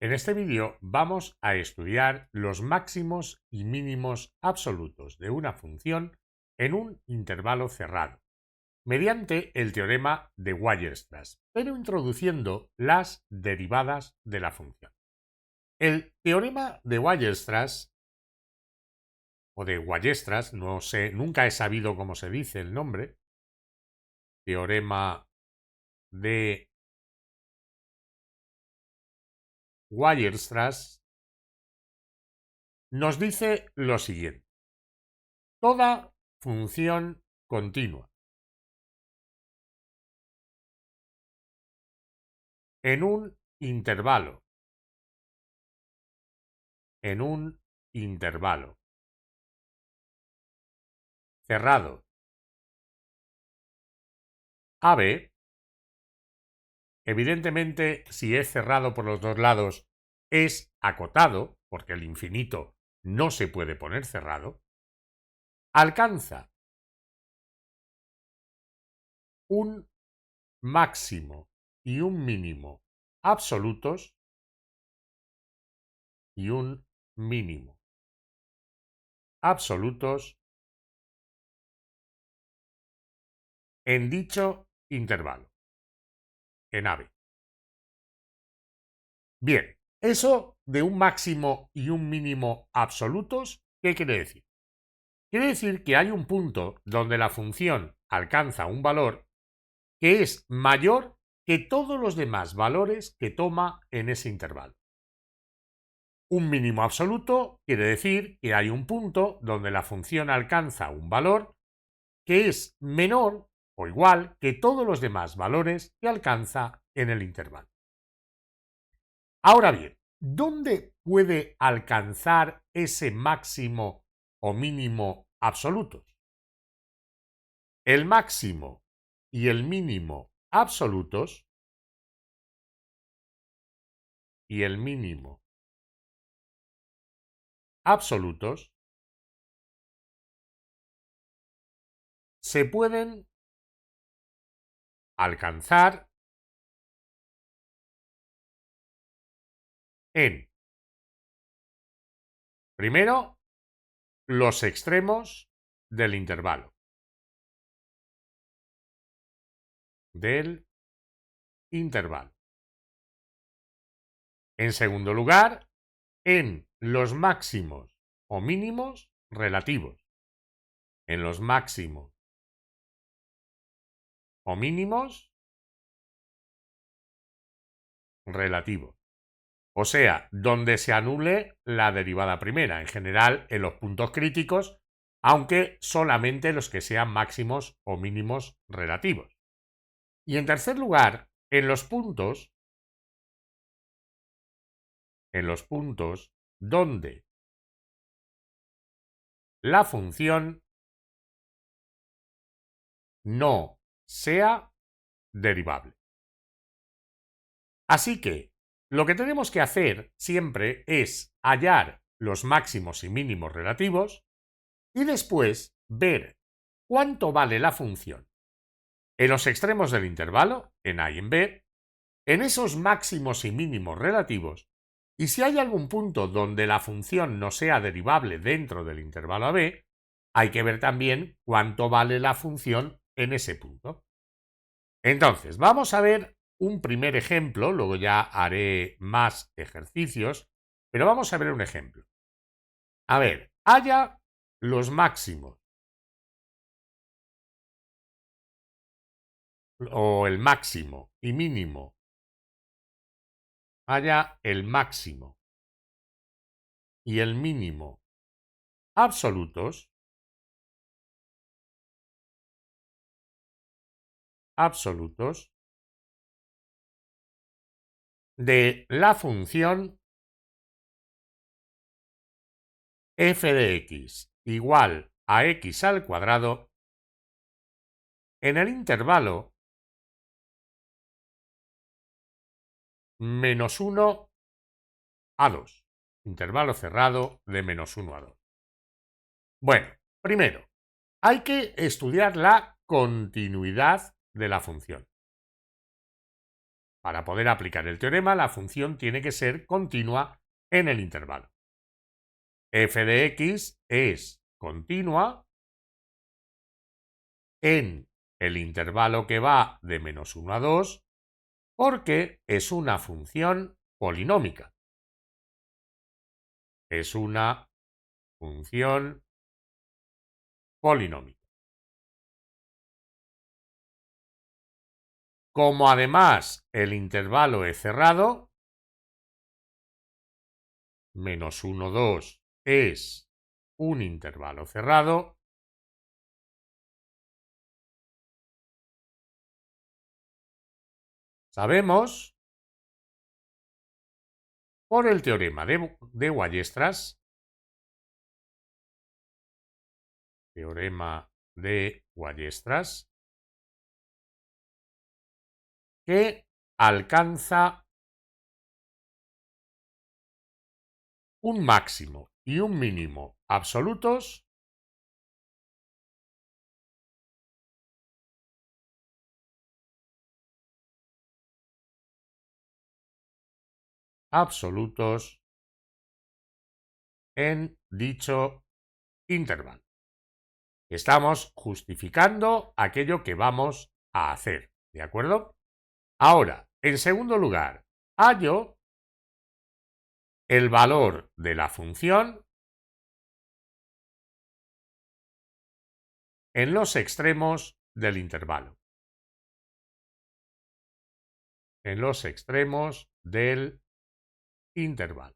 En este vídeo vamos a estudiar los máximos y mínimos absolutos de una función en un intervalo cerrado, mediante el teorema de Weierstrass, pero introduciendo las derivadas de la función. El teorema de Weierstrass o de Weierstrass, no sé, nunca he sabido cómo se dice el nombre, teorema de Weierstrass, nos dice lo siguiente: toda función continua en un intervalo cerrado AB, evidentemente si es cerrado por los dos lados es acotado, porque el infinito no se puede poner cerrado, alcanza un máximo y un mínimo absolutos y un mínimo absolutos en dicho intervalo, en AB. Bien, eso de un máximo y un mínimo absolutos, ¿qué quiere decir? Quiere decir que hay un punto donde la función alcanza un valor que es mayor que todos los demás valores que toma en ese intervalo. Un mínimo absoluto quiere decir que hay un punto donde la función alcanza un valor que es menor o igual que todos los demás valores que alcanza en el intervalo. Ahora bien, ¿dónde puede alcanzar ese máximo o mínimo absolutos? El máximo y el mínimo absolutos y el mínimo absolutos se pueden alcanzar en, primero, los extremos del intervalo. En segundo lugar, en los máximos o mínimos relativos. En los máximos o mínimos relativos. O sea, donde se anule la derivada primera, en general en los puntos críticos, aunque solamente los que sean máximos o mínimos relativos. Y en tercer lugar, en los puntos donde la función no sea derivable. Así que lo que tenemos que hacer siempre es hallar los máximos y mínimos relativos y después ver cuánto vale la función en los extremos del intervalo, en A y en B, en esos máximos y mínimos relativos, y si hay algún punto donde la función no sea derivable dentro del intervalo AB, hay que ver también cuánto vale la función en ese punto. Entonces, vamos a ver un primer ejemplo, luego ya haré más ejercicios, pero vamos a ver un ejemplo. A ver, haya los máximos o el máximo y mínimo, haya el máximo y el mínimo absolutos de la función f de x igual a x al cuadrado en el intervalo menos 1 a 2. Intervalo cerrado de menos 1 a 2. Bueno, primero, hay que estudiar la continuidad de la función. Para poder aplicar el teorema, la función tiene que ser continua en el intervalo. F de x es continua en el intervalo que va de -1 a 2 porque es una función polinómica. Es una función polinómica. Como además el intervalo es cerrado, -1, 2 es un intervalo cerrado, sabemos por el teorema de Weierstrass, teorema de Weierstrass, que alcanza un máximo y un mínimo absolutos en dicho intervalo. Estamos justificando aquello que vamos a hacer, ¿de acuerdo? Ahora, en segundo lugar, hallo el valor de la función en los extremos del intervalo. En los extremos del intervalo.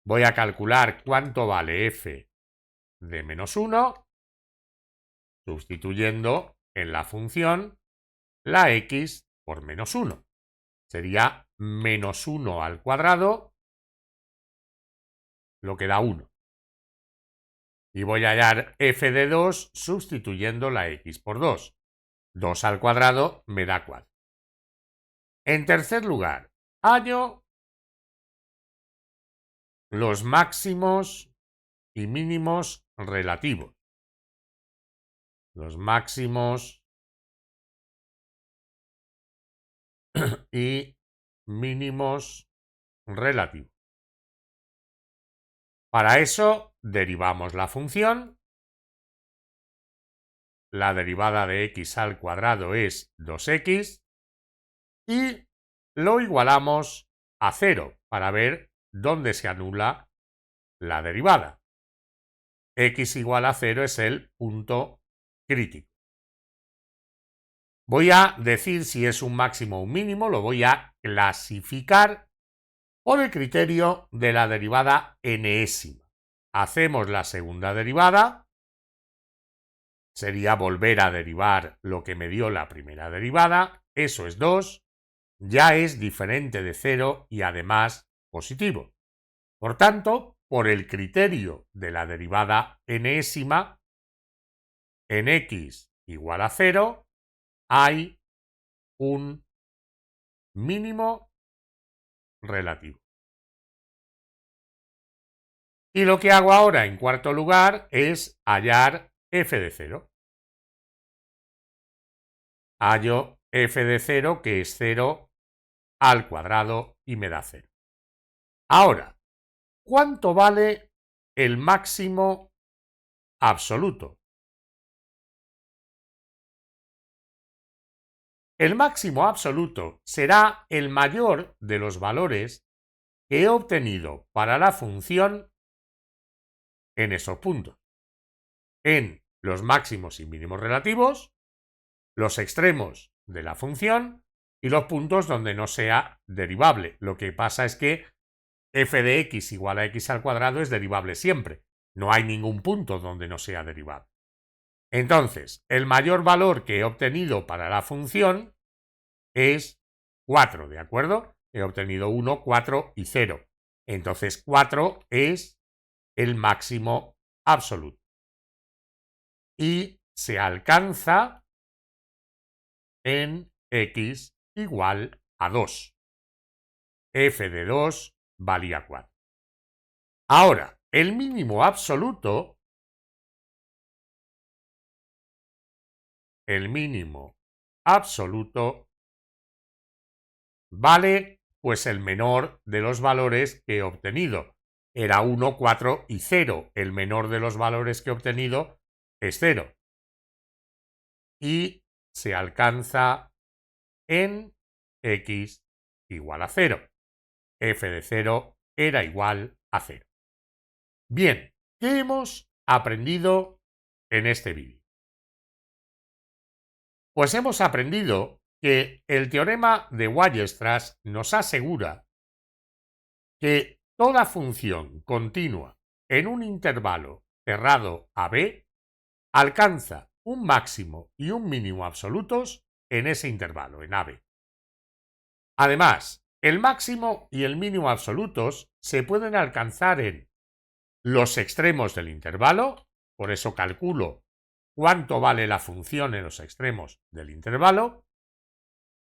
Voy a calcular cuánto vale f de -1, sustituyendo en la función la x por -1. Sería -1 al cuadrado, lo que da 1. Y voy a hallar f de 2 sustituyendo la x por 2. 2 al cuadrado me da 4. En tercer lugar, hallo los máximos y mínimos relativos. Los máximos y mínimos relativos. Para eso derivamos la función. La derivada de x al cuadrado es 2x y lo igualamos a 0 para ver dónde se anula la derivada. X igual a 0 es el punto crítico. Voy a decir si es un máximo o un mínimo, lo voy a clasificar por el criterio de la derivada enésima. Hacemos la segunda derivada, sería volver a derivar lo que me dio la primera derivada, eso es 2, ya es diferente de 0 y además positivo. Por tanto, por el criterio de la derivada enésima, en x igual a 0, hay un mínimo relativo. Y lo que hago ahora en cuarto lugar es hallar f de 0. Hallo f de 0, que es 0 al cuadrado y me da 0. Ahora, ¿cuánto vale el máximo absoluto? El máximo absoluto será el mayor de los valores que he obtenido para la función en esos puntos. En los máximos y mínimos relativos, los extremos de la función y los puntos donde no sea derivable. Lo que pasa es que f de x igual a x al cuadrado es derivable siempre. No hay ningún punto donde no sea derivable. Entonces, el mayor valor que he obtenido para la función es 4, ¿de acuerdo? He obtenido 1, 4 y 0. Entonces 4 es el máximo absoluto. Y se alcanza en x igual a 2. F de 2 valía 4. Ahora, el mínimo absoluto, vale pues el menor de los valores que he obtenido. Era 1, 4 y 0. El menor de los valores que he obtenido es 0. Y se alcanza en x igual a 0. F de 0 era igual a 0. Bien, ¿qué hemos aprendido en este vídeo? Pues hemos aprendido que el teorema de Weierstrass nos asegura que toda función continua en un intervalo cerrado a b alcanza un máximo y un mínimo absolutos en ese intervalo, en AB. Además, el máximo y el mínimo absolutos se pueden alcanzar en los extremos del intervalo, por eso calculo cuánto vale la función en los extremos del intervalo,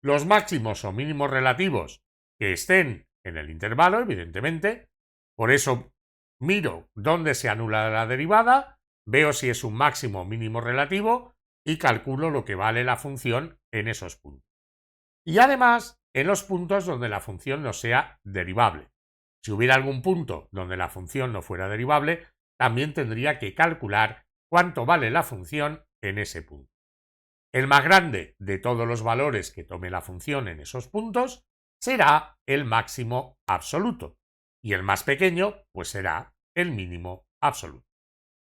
los máximos o mínimos relativos que estén en el intervalo, evidentemente, por eso miro dónde se anula la derivada, veo si es un máximo o mínimo relativo y calculo lo que vale la función en esos puntos. Y además, en los puntos donde la función no sea derivable. Si hubiera algún punto donde la función no fuera derivable, también tendría que calcular cuánto vale la función en ese punto. El más grande de todos los valores que tome la función en esos puntos será el máximo absoluto y el más pequeño pues será el mínimo absoluto.